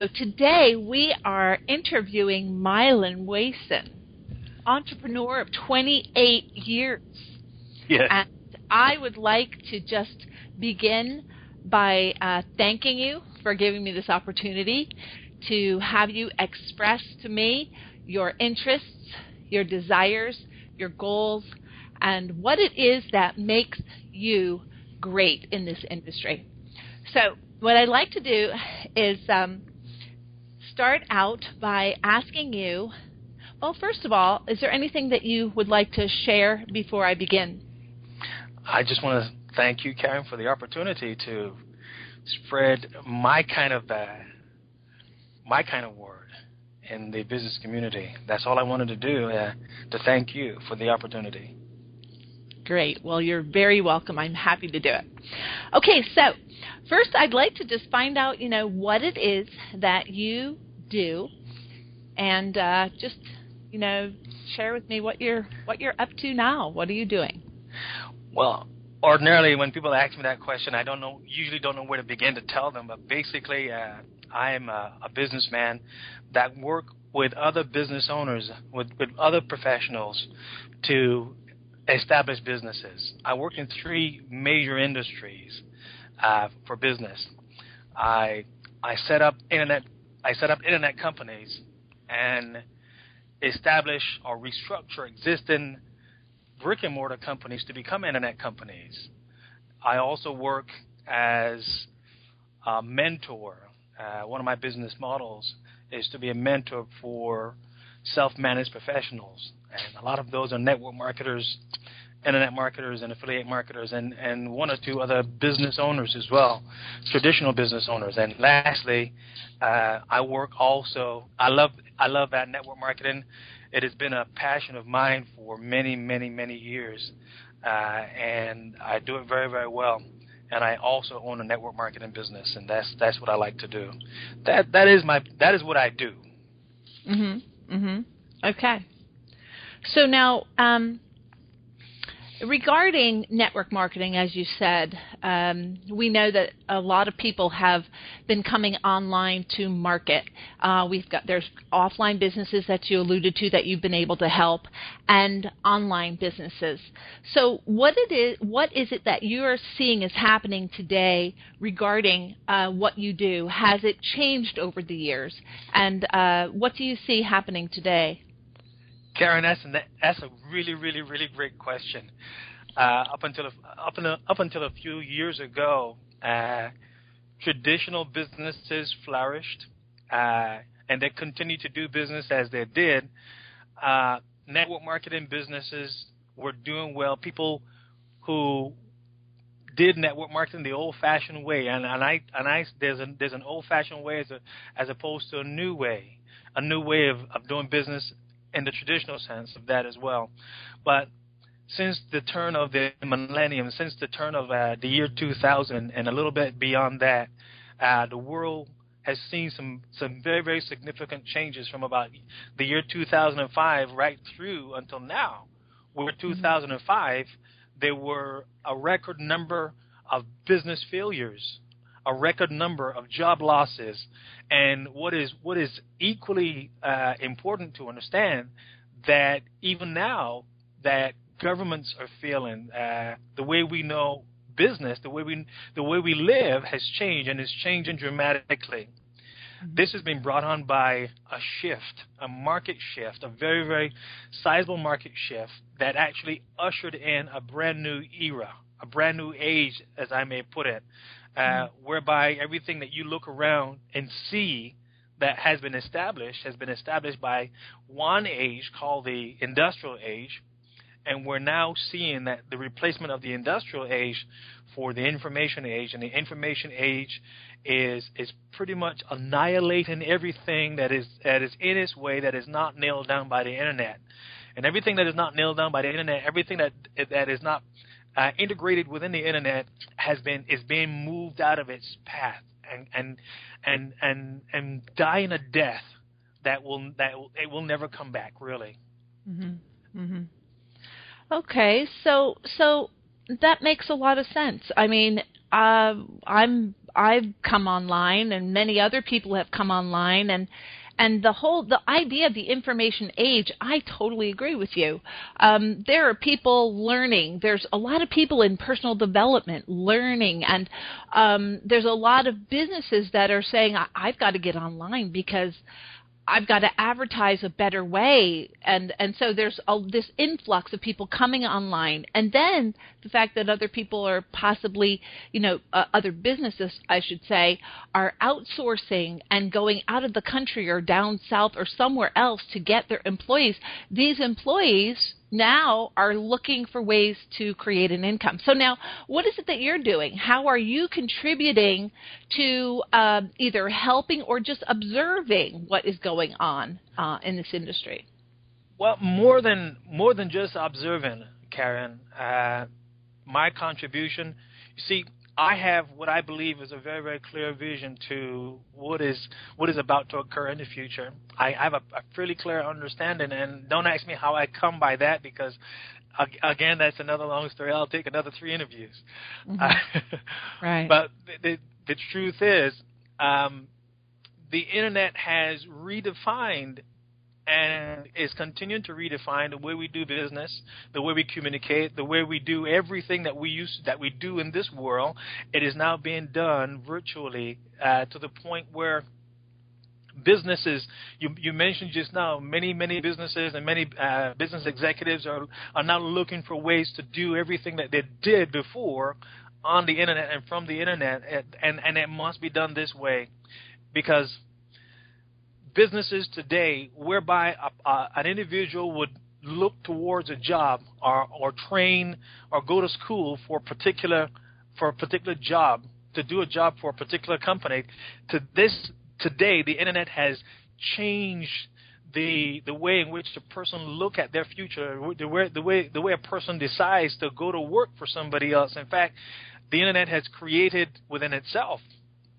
So today we are interviewing Mylon Wason, entrepreneur of 28 years. Yes. And I would like to just begin by thanking you for giving me this opportunity to have you express to me your interests, your desires, your goals, and what it is that makes you great in this industry. So what I'd like to do is start out by asking you, well, first of all, is there anything that you would like to share before I begin? I just want to thank you, Karen, for the opportunity to spread my kind of word in the business community. That's all I wanted to do, to thank you for the opportunity. Great. Well, you're very welcome. I'm happy to do it. Okay, so first I'd like to just find out, what it is that you do, and just, share with me what you're up to now. What are you doing? Well, ordinarily when people ask me that question, I usually don't know where to begin to tell them. But basically, I am a businessman that work with other business owners, with other professionals to establish businesses. I work in three major industries for business. I set up internet companies and establish or restructure existing brick and mortar companies to become internet companies. I also work as a mentor. One of my business models is to be a mentor for self-managed professionals. And a lot of those are network marketers, internet marketers, and affiliate marketers, and one or two other business owners as well, traditional business owners. And lastly, I work also. I love that network marketing. It has been a passion of mine for many, many, many years, and I do it very, very well. And I also own a network marketing business, and that's what I like to do. That is what I do. Okay. So now, regarding network marketing, as you said, we know that a lot of people have been coming online to market. There's offline businesses that you alluded to that you've been able to help, and online businesses. So what is it that you are seeing is happening today regarding what you do? Has it changed over the years, and what do you see happening today? Karen, that's a really, really, really great question. Up until a few years ago, traditional businesses flourished, and they continue to do business as they did. Network marketing businesses were doing well. People who did network marketing the old-fashioned way, there's an old-fashioned way as opposed to a new way of doing business in the traditional sense of that as well. But since the turn of the millennium, since the turn of the year 2000 and a little bit beyond that, the world has seen some very, very significant changes from about the year 2005 right through until now. Where 2005, there were a record number of business failures, a record number of job losses, and what is equally important to understand, that even now that governments are failing, the way we know business, the way we live has changed, and is changing dramatically. This has been brought on by a shift, a market shift, a very, very sizable market shift that actually ushered in a brand new era, a brand new age, as I may put it, whereby everything that you look around and see that has been established by one age called the industrial age, and we're now seeing that the replacement of the industrial age for the information age, and the information age is pretty much annihilating everything that is in its way that is not nailed down by the internet. And everything that is not nailed down by the internet, everything that is not integrated within the internet is being moved out of its path and dying a death that will never come back, really. Okay, so that makes a lot of sense. I mean, I'm I've come online, and many other people have come online, and the idea of the information age, I totally agree with you. There are people learning. There's a lot of people in personal development learning, and there's a lot of businesses that are saying, I've got to get online because I've got to advertise a better way, and so there's this influx of people coming online, and then the fact that other people are possibly, other businesses, I should say, are outsourcing and going out of the country or down south or somewhere else to get their employees. These employees now are looking for ways to create an income. So now, what is it that you're doing? How are you contributing to either helping or just observing what is going on in this industry? Well, more than just observing, Karen. My contribution, you see, I have what I believe is a very, very clear vision to what is about to occur in the future. I have a fairly clear understanding, and don't ask me how I come by that because, again, that's another long story. I'll take another 3 interviews. Mm-hmm. Right. But the truth is, the Internet has redefined and is continuing to redefine the way we do business, the way we communicate, the way we do everything that we do in this world. It is now being done virtually to the point where businesses, you mentioned just now, many businesses and many business executives are now looking for ways to do everything that they did before on the Internet and from the Internet, and it must be done this way because businesses today, whereby an individual would look towards a job or train or go to school for a particular job, to do a job for a particular company, today the Internet has changed the way in which the person look at their future, the way a person decides to go to work for somebody else. In fact, the Internet has created within itself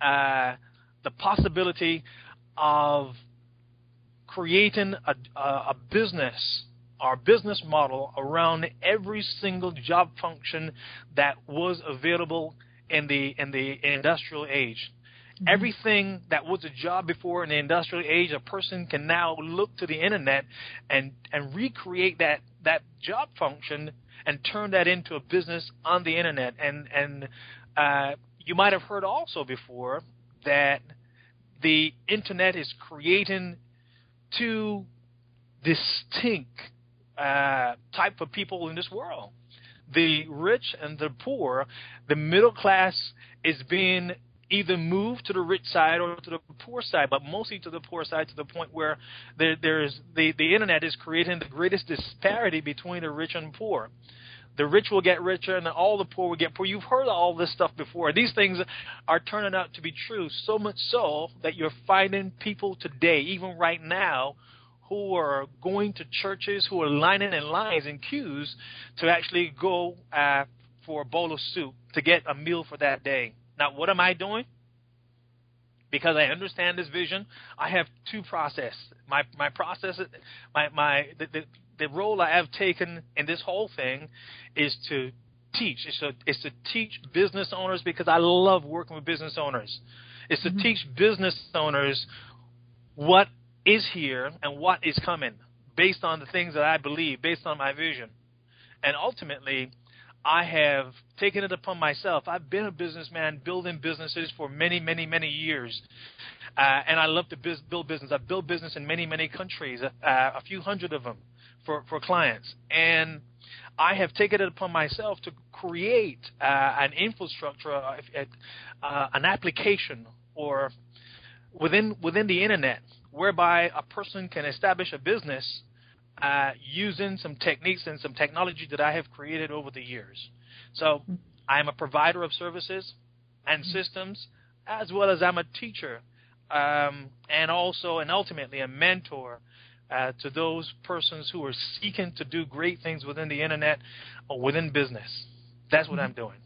the possibility of creating a business or business model around every single job function that was available in the industrial age. Mm-hmm. Everything that was a job before in the industrial age, a person can now look to the Internet and recreate that job function and turn that into a business on the Internet. And you might have heard also before that the Internet is creating 2 distinct type of people in this world. The rich and the poor. The middle class is being either moved to the rich side or to the poor side, but mostly to the poor side, to the point where there's the Internet is creating the greatest disparity between the rich and poor. The rich will get richer and all the poor will get poor. You've heard all this stuff before. These things are turning out to be true, so much so that you're finding people today, even right now, who are going to churches, who are lining in lines and queues to actually go for a bowl of soup to get a meal for that day. Now, what am I doing? Because I understand this vision, I have 2 processes. My process, the role I have taken in this whole thing is to teach. It's to teach business owners, because I love working with business owners. It's to teach business owners what is here and what is coming based on the things that I believe, based on my vision. And ultimately, I have taken it upon myself. I've been a businessman building businesses for many, many, many years. And I love to build business. I've built business in many, many countries, a few hundred of them for clients. And I have taken it upon myself to create an infrastructure, an application, or within the Internet, whereby a person can establish a business using some techniques and some technology that I have created over the years. So I am a provider of services and systems, as well as I'm a teacher, and ultimately a mentor to those persons who are seeking to do great things within the Internet or within business. That's what I'm doing.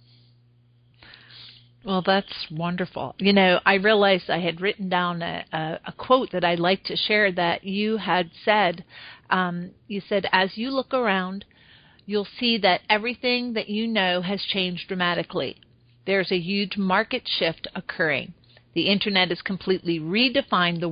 Well, that's wonderful. You know, I realized I had written down a quote that I'd like to share that you had said. You said, as you look around, you'll see that everything that you know has changed dramatically. there's a huge market shift occurring. The internet has completely redefined the